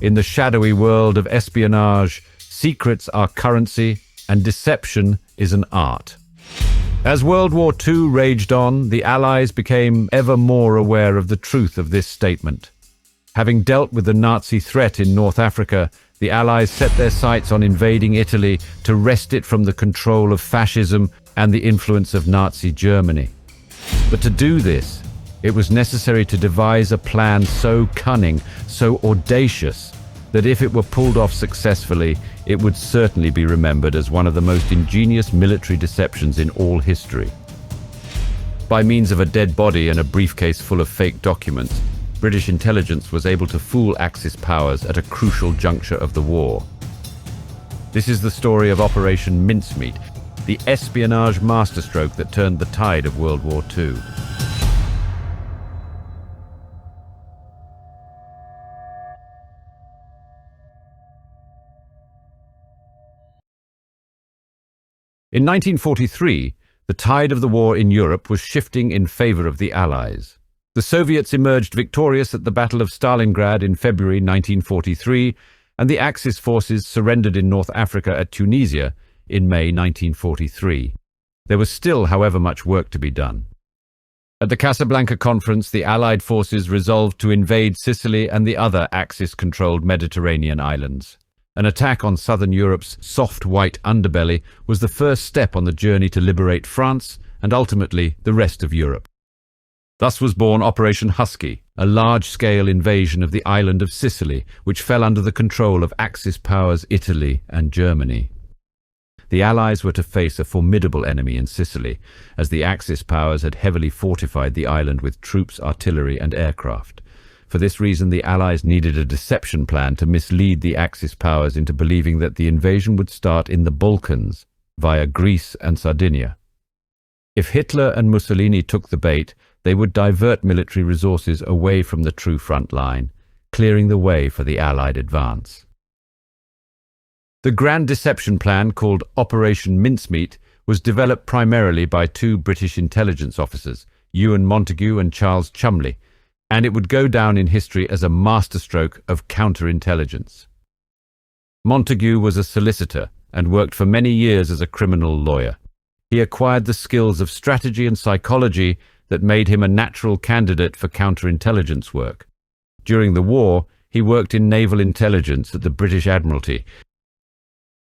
In the shadowy world of espionage, secrets are currency and deception is an art. As World War II raged on, the Allies became ever more aware of the truth of this statement. Having dealt with the Nazi threat in North Africa, the Allies set their sights on invading Italy to wrest it from the control of fascism and the influence of Nazi Germany. But to do this, it was necessary to devise a plan so cunning, so audacious, that if it were pulled off successfully, it would certainly be remembered as one of the most ingenious military deceptions in all history. By means of a dead body and a briefcase full of fake documents, British intelligence was able to fool Axis powers at a crucial juncture of the war. This is the story of Operation Mincemeat, the espionage masterstroke that turned the tide of World War II. In 1943, the tide of the war in Europe was shifting in favor of the Allies. The Soviets emerged victorious at the Battle of Stalingrad in February 1943, and the Axis forces surrendered in North Africa at Tunisia in May 1943. There was still, however, much work to be done. At the Casablanca Conference, the Allied forces resolved to invade Sicily and the other Axis-controlled Mediterranean islands. An attack on southern Europe's soft white underbelly was the first step on the journey to liberate France and ultimately the rest of Europe. Thus was born Operation Husky, a large-scale invasion of the island of Sicily, which fell under the control of Axis powers Italy and Germany. The Allies were to face a formidable enemy in Sicily, as the Axis powers had heavily fortified the island with troops, artillery and aircraft. For this reason, the Allies needed a deception plan to mislead the Axis powers into believing that the invasion would start in the Balkans, via Greece and Sardinia. If Hitler and Mussolini took the bait, they would divert military resources away from the true front line, clearing the way for the Allied advance. The grand deception plan, called Operation Mincemeat, was developed primarily by two British intelligence officers, Ewen Montagu and Charles Cholmondeley, and it would go down in history as a masterstroke of counterintelligence. Montagu was a solicitor and worked for many years as a criminal lawyer. He acquired the skills of strategy and psychology that made him a natural candidate for counterintelligence work. During the war, he worked in naval intelligence at the British Admiralty.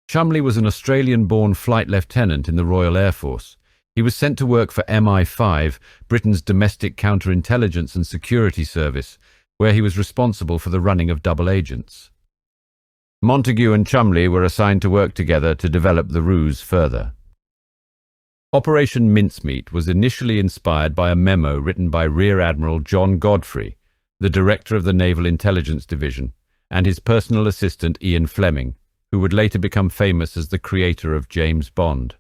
Cholmondeley was an Australian-born flight lieutenant in the Royal Air Force. He was sent to work for MI5, Britain's domestic counterintelligence and security service, where he was responsible for the running of double agents. Montagu and Cholmondeley were assigned to work together to develop the ruse further. Operation Mincemeat was initially inspired by a memo written by Rear Admiral John Godfrey, the director of the Naval Intelligence Division, and his personal assistant Ian Fleming, who would later become famous as the creator of James Bond.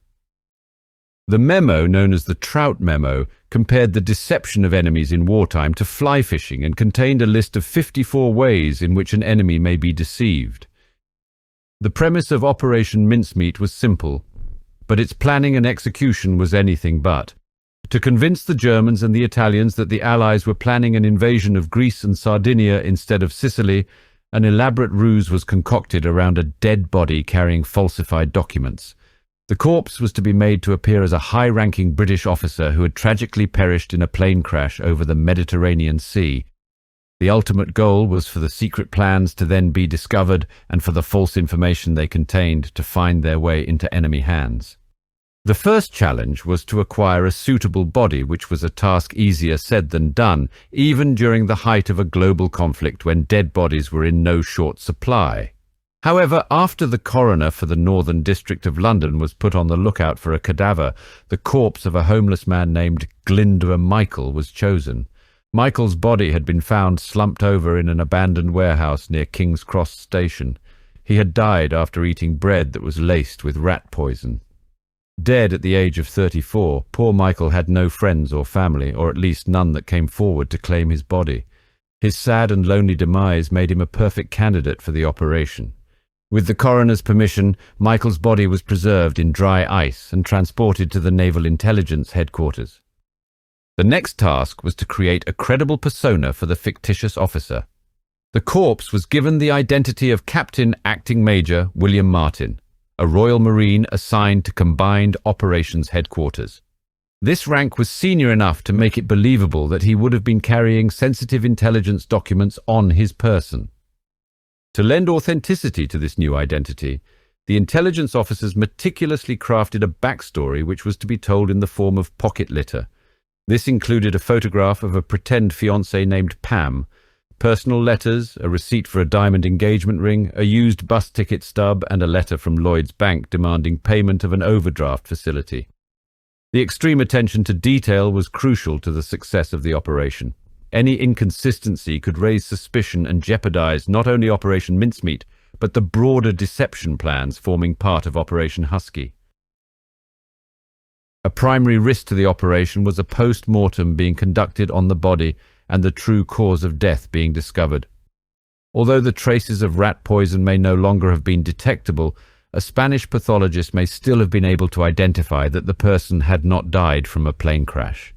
The memo, known as the Trout Memo, compared the deception of enemies in wartime to fly fishing and contained a list of 54 ways in which an enemy may be deceived. The premise of Operation Mincemeat was simple, but its planning and execution was anything but. To convince the Germans and the Italians that the Allies were planning an invasion of Greece and Sardinia instead of Sicily, an elaborate ruse was concocted around a dead body carrying falsified documents. The corpse was to be made to appear as a high-ranking British officer who had tragically perished in a plane crash over the Mediterranean Sea. The ultimate goal was for the secret plans to then be discovered and for the false information they contained to find their way into enemy hands. The first challenge was to acquire a suitable body, which was a task easier said than done, even during the height of a global conflict when dead bodies were in no short supply. However, after the coroner for the Northern District of London was put on the lookout for a cadaver, the corpse of a homeless man named Glyndwr Michael was chosen. Michael's body had been found slumped over in an abandoned warehouse near King's Cross Station. He had died after eating bread that was laced with rat poison. Dead at the age of 34, poor Michael had no friends or family, or at least none that came forward to claim his body. His sad and lonely demise made him a perfect candidate for the operation. With the coroner's permission, Michael's body was preserved in dry ice and transported to the Naval Intelligence headquarters. The next task was to create a credible persona for the fictitious officer. The corpse was given the identity of Captain Acting Major William Martin, a Royal Marine assigned to Combined Operations Headquarters. This rank was senior enough to make it believable that he would have been carrying sensitive intelligence documents on his person. To lend authenticity to this new identity, the intelligence officers meticulously crafted a backstory which was to be told in the form of pocket litter. This included a photograph of a pretend fiancée named Pam, personal letters, a receipt for a diamond engagement ring, a used bus ticket stub, and a letter from Lloyd's Bank demanding payment of an overdraft facility. The extreme attention to detail was crucial to the success of the operation. Any inconsistency could raise suspicion and jeopardize not only Operation Mincemeat, but the broader deception plans forming part of Operation Husky. A primary risk to the operation was a post-mortem being conducted on the body and the true cause of death being discovered. Although the traces of rat poison may no longer have been detectable, a Spanish pathologist may still have been able to identify that the person had not died from a plane crash.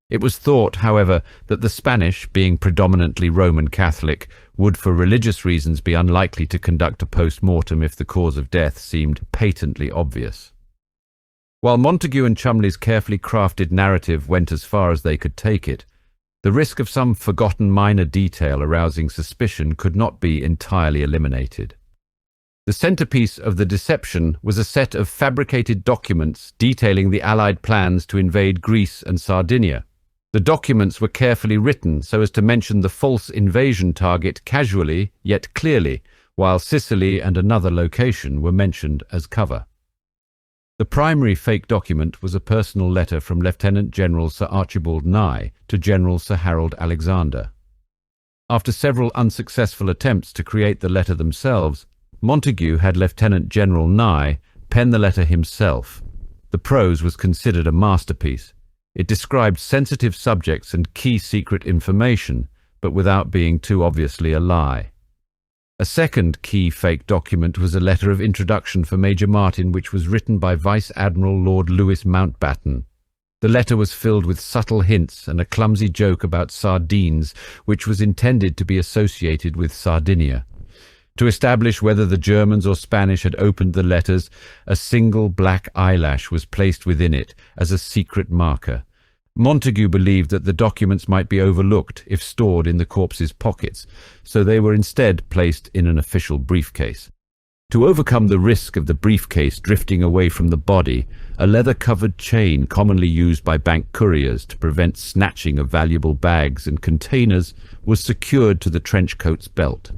It was thought, however, that the Spanish, being predominantly Roman Catholic, would for religious reasons be unlikely to conduct a post-mortem if the cause of death seemed patently obvious. While Montagu and Cholmondeley's carefully crafted narrative went as far as they could take it, the risk of some forgotten minor detail arousing suspicion could not be entirely eliminated. The centerpiece of the deception was a set of fabricated documents detailing the Allied plans to invade Greece and Sardinia. The documents were carefully written so as to mention the false invasion target casually yet clearly, while Sicily and another location were mentioned as cover. The primary fake document was a personal letter from Lieutenant General Sir Archibald Nye to General Sir Harold Alexander. After several unsuccessful attempts to create the letter themselves, Montagu had Lieutenant General Nye pen the letter himself. The prose was considered a masterpiece. It described sensitive subjects and key secret information, but without being too obviously a lie. A second key fake document was a letter of introduction for Major Martin, which was written by Vice Admiral Lord Louis Mountbatten. The letter was filled with subtle hints and a clumsy joke about sardines, which was intended to be associated with Sardinia. To establish whether the Germans or Spanish had opened the letters, a single black eyelash was placed within it as a secret marker. Montagu believed that the documents might be overlooked if stored in the corpse's pockets, so they were instead placed in an official briefcase. To overcome the risk of the briefcase drifting away from the body, a leather-covered chain commonly used by bank couriers to prevent snatching of valuable bags and containers was secured to the trenchcoat's belt.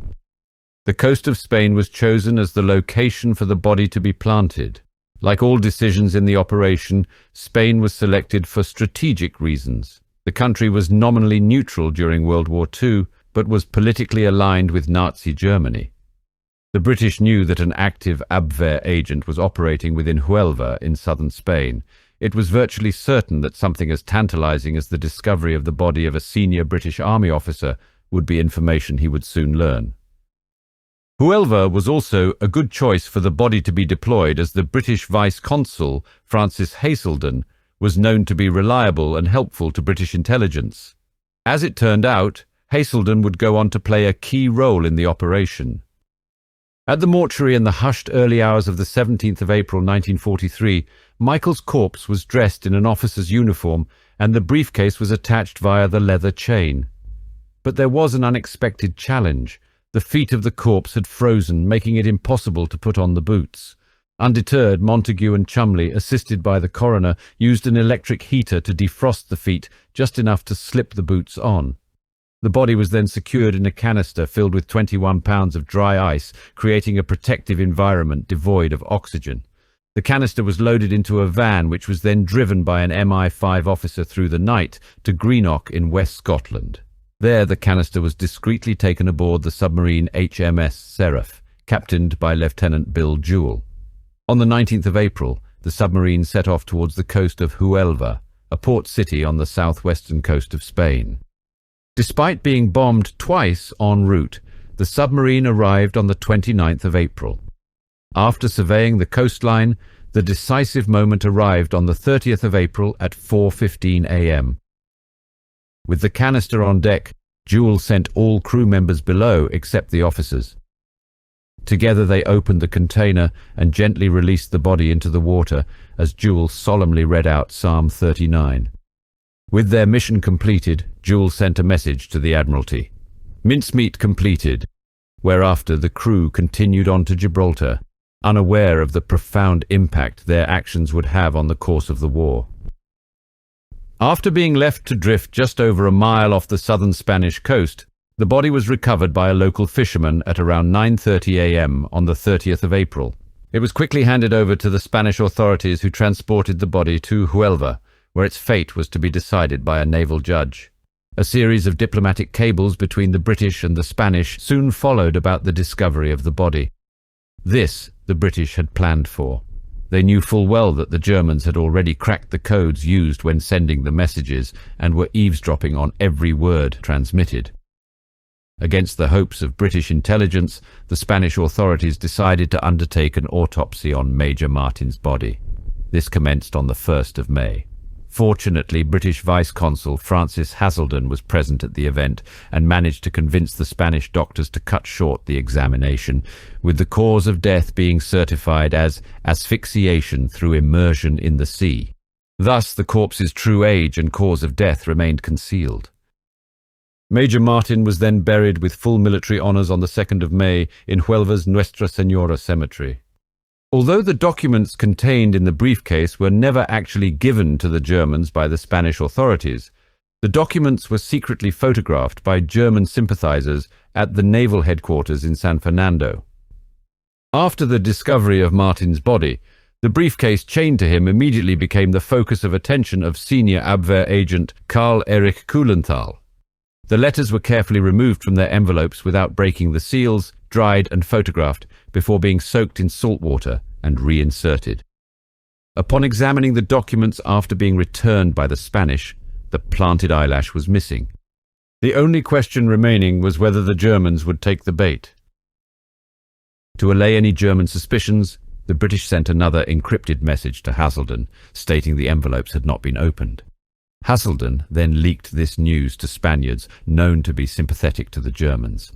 The coast of Spain was chosen as the location for the body to be planted. Like all decisions in the operation, Spain was selected for strategic reasons. The country was nominally neutral during World War II, but was politically aligned with Nazi Germany. The British knew that an active Abwehr agent was operating within Huelva in southern Spain. It was virtually certain that something as tantalizing as the discovery of the body of a senior British Army officer would be information he would soon learn. Huelva was also a good choice for the body to be deployed, as the British Vice-Consul, Francis Haselden, was known to be reliable and helpful to British intelligence. As it turned out, Haselden would go on to play a key role in the operation. At the mortuary in the hushed early hours of the 17th of April 1943, Michael's corpse was dressed in an officer's uniform and the briefcase was attached via the leather chain. But there was an unexpected challenge. The feet of the corpse had frozen, making it impossible to put on the boots. Undeterred, Montagu and Cholmondeley, assisted by the coroner, used an electric heater to defrost the feet, just enough to slip the boots on. The body was then secured in a canister filled with 21 pounds of dry ice, creating a protective environment devoid of oxygen. The canister was loaded into a van, which was then driven by an MI5 officer through the night to Greenock in West Scotland. There, the canister was discreetly taken aboard the submarine HMS Seraph, captained by Lieutenant Bill Jewell. On the 19th of April, the submarine set off towards the coast of Huelva, a port city on the southwestern coast of Spain. Despite being bombed twice en route, the submarine arrived on the 29th of April. After surveying the coastline, the decisive moment arrived on the 30th of April at 4:15 a.m. With the canister on deck, Jewel sent all crew members below except the officers. Together they opened the container and gently released the body into the water as Jewel solemnly read out Psalm 39. With their mission completed, Jewel sent a message to the Admiralty. Mincemeat completed, whereafter the crew continued on to Gibraltar, unaware of the profound impact their actions would have on the course of the war. After being left to drift just over a mile off the southern Spanish coast, the body was recovered by a local fisherman at around 9:30 a.m. on the 30th of April. It was quickly handed over to the Spanish authorities, who transported the body to Huelva, where its fate was to be decided by a naval judge. A series of diplomatic cables between the British and the Spanish soon followed about the discovery of the body. This the British had planned for. They knew full well that the Germans had already cracked the codes used when sending the messages and were eavesdropping on every word transmitted. Against the hopes of British intelligence, the Spanish authorities decided to undertake an autopsy on Major Martin's body. This commenced on the 1st of May. Fortunately, British Vice-Consul Francis Haselden was present at the event and managed to convince the Spanish doctors to cut short the examination, with the cause of death being certified as asphyxiation through immersion in the sea. Thus, the corpse's true age and cause of death remained concealed. Major Martin was then buried with full military honours on the 2nd of May in Huelva's Nuestra Señora Cemetery. Although the documents contained in the briefcase were never actually given to the Germans by the Spanish authorities, the documents were secretly photographed by German sympathizers at the naval headquarters in San Fernando. After the discovery of Martin's body, the briefcase chained to him immediately became the focus of attention of senior Abwehr agent Karl-Erich. The letters were carefully removed from their envelopes without breaking the seals, dried and photographed before being soaked in salt water and reinserted. Upon examining the documents after being returned by the Spanish, the planted eyelash was missing. The only question remaining was whether the Germans would take the bait. To allay any German suspicions, the British sent another encrypted message to Haselden, stating the envelopes had not been opened. Haselden then leaked this news to Spaniards known to be sympathetic to the Germans.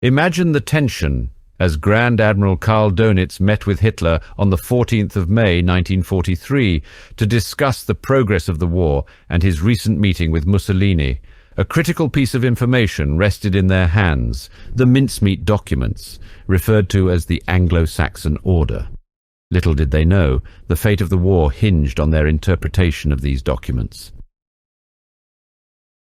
Imagine the tension as Grand Admiral Karl Dönitz met with Hitler on the 14th of May 1943 to discuss the progress of the war and his recent meeting with Mussolini. A critical piece of information rested in their hands, the mincemeat documents, referred to as the Anglo-Saxon Order. Little did they know, the fate of the war hinged on their interpretation of these documents.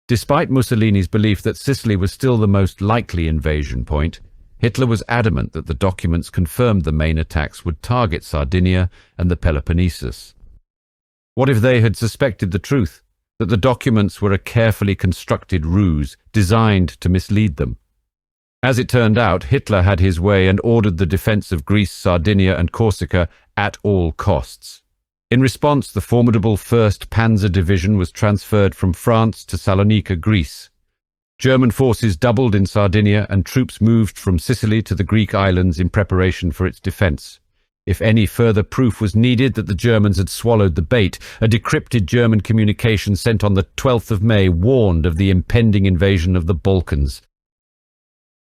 Despite Mussolini's belief that Sicily was still the most likely invasion point, Hitler was adamant that the documents confirmed the main attacks would target Sardinia and the Peloponnesus. What if they had suspected the truth, that the documents were a carefully constructed ruse designed to mislead them? As it turned out, Hitler had his way and ordered the defense of Greece, Sardinia and Corsica at all costs. In response, the formidable 1st Panzer Division was transferred from France to Salonika, Greece. German forces doubled in Sardinia and troops moved from Sicily to the Greek islands in preparation for its defense. If any further proof was needed that the Germans had swallowed the bait, a decrypted German communication sent on the 12th of May warned of the impending invasion of the Balkans.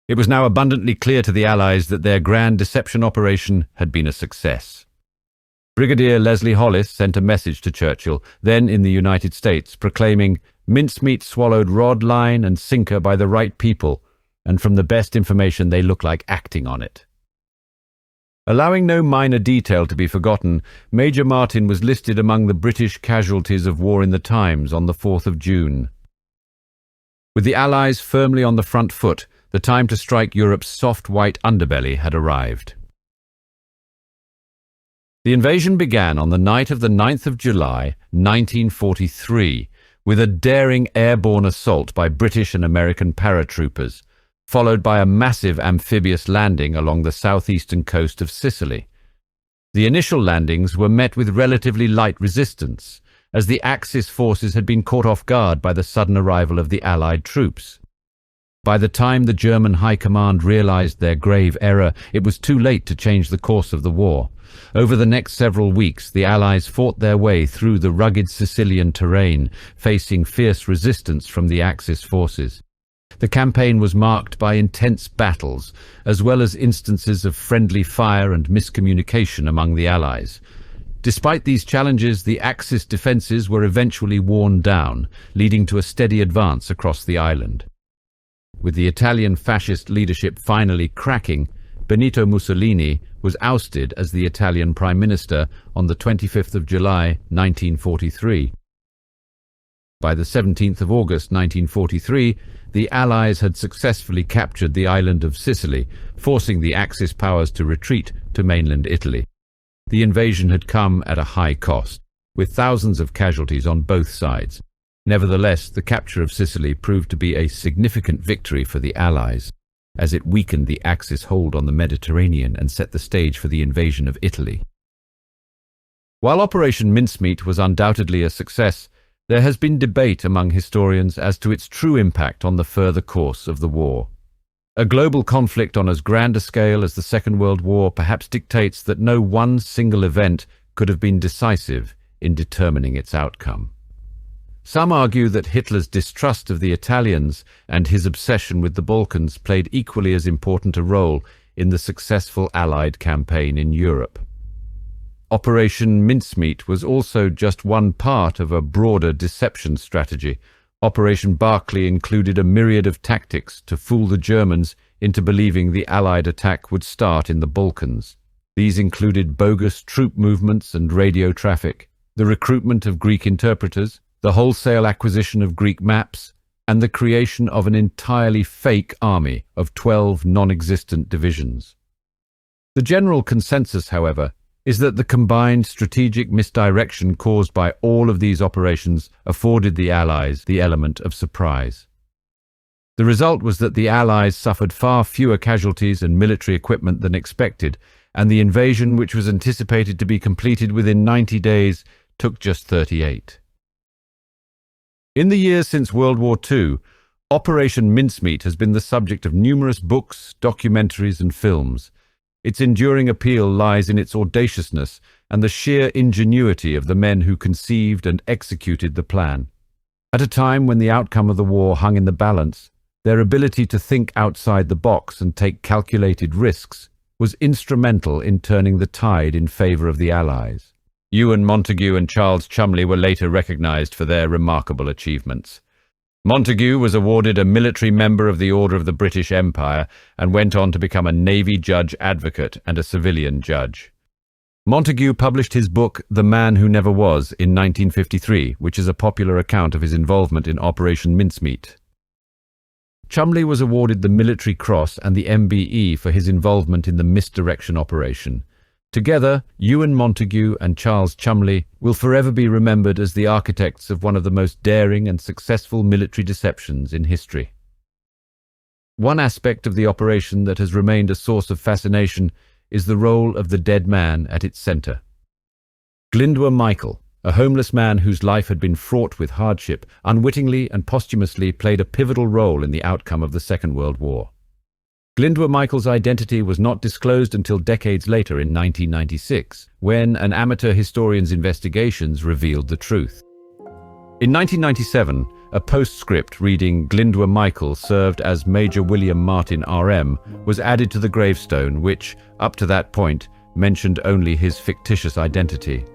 It was now abundantly clear to the Allies that their grand deception operation had been a success. Brigadier Leslie Hollis sent a message to Churchill, then in the United States, proclaiming, "Mincemeat swallowed rod, line and sinker by the right people, and from the best information they look like acting on it." Allowing no minor detail to be forgotten, Major Martin was listed among the British casualties of war in the Times on the 4th of June. With the Allies firmly on the front foot, the time to strike Europe's soft white underbelly had arrived. The invasion began on the night of the 9th of July, 1943, with a daring airborne assault by British and American paratroopers, followed by a massive amphibious landing along the southeastern coast of Sicily. The initial landings were met with relatively light resistance, as the Axis forces had been caught off guard by the sudden arrival of the Allied troops. By the time the German High Command realized their grave error, it was too late to change the course of the war. Over the next several weeks, the Allies fought their way through the rugged Sicilian terrain, facing fierce resistance from the Axis forces. The campaign was marked by intense battles, as well as instances of friendly fire and miscommunication among the Allies. Despite these challenges, the Axis defences were eventually worn down, leading to a steady advance across the island. With the Italian fascist leadership finally cracking, Benito Mussolini was ousted as the Italian Prime Minister on the 25th of July, 1943. By the 17th of August 1943, the Allies had successfully captured the island of Sicily, forcing the Axis powers to retreat to mainland Italy. The invasion had come at a high cost, with thousands of casualties on both sides. Nevertheless, the capture of Sicily proved to be a significant victory for the Allies, as it weakened the Axis hold on the Mediterranean and set the stage for the invasion of Italy. While Operation Mincemeat was undoubtedly a success, there has been debate among historians as to its true impact on the further course of the war. A global conflict on as grand a scale as the Second World War perhaps dictates that no one single event could have been decisive in determining its outcome. Some argue that Hitler's distrust of the Italians and his obsession with the Balkans played equally as important a role in the successful Allied campaign in Europe. Operation Mincemeat was also just one part of a broader deception strategy. Operation Barclay included a myriad of tactics to fool the Germans into believing the Allied attack would start in the Balkans. These included bogus troop movements and radio traffic, the recruitment of Greek interpreters, the wholesale acquisition of Greek maps, and the creation of an entirely fake army of 12 non-existent divisions. The general consensus, however, is that the combined strategic misdirection caused by all of these operations afforded the Allies the element of surprise. The result was that the Allies suffered far fewer casualties and military equipment than expected, and the invasion, which was anticipated to be completed within 90 days, took just 38. In the years since World War II, Operation Mincemeat has been the subject of numerous books, documentaries, and films. Its enduring appeal lies in its audaciousness and the sheer ingenuity of the men who conceived and executed the plan. At a time when the outcome of the war hung in the balance, their ability to think outside the box and take calculated risks was instrumental in turning the tide in favour of the Allies. Ewen, Montagu and Charles Cholmondeley were later recognised for their remarkable achievements. Montagu was awarded a military member of the Order of the British Empire and went on to become a Navy judge advocate and a civilian judge. Montagu published his book The Man Who Never Was in 1953, which is a popular account of his involvement in Operation Mincemeat. Cholmondeley was awarded the Military Cross and the MBE for his involvement in the misdirection operation. Together, Ewen Montagu and Charles Cholmondeley will forever be remembered as the architects of one of the most daring and successful military deceptions in history. One aspect of the operation that has remained a source of fascination is the role of the dead man at its centre. Glyndwr Michael, a homeless man whose life had been fraught with hardship, unwittingly and posthumously played a pivotal role in the outcome of the Second World War. Glyndwr Michael's identity was not disclosed until decades later in 1996, when an amateur historian's investigations revealed the truth. In 1997, a postscript reading Glyndwr Michael served as Major William Martin RM was added to the gravestone, which, up to that point, mentioned only his fictitious identity.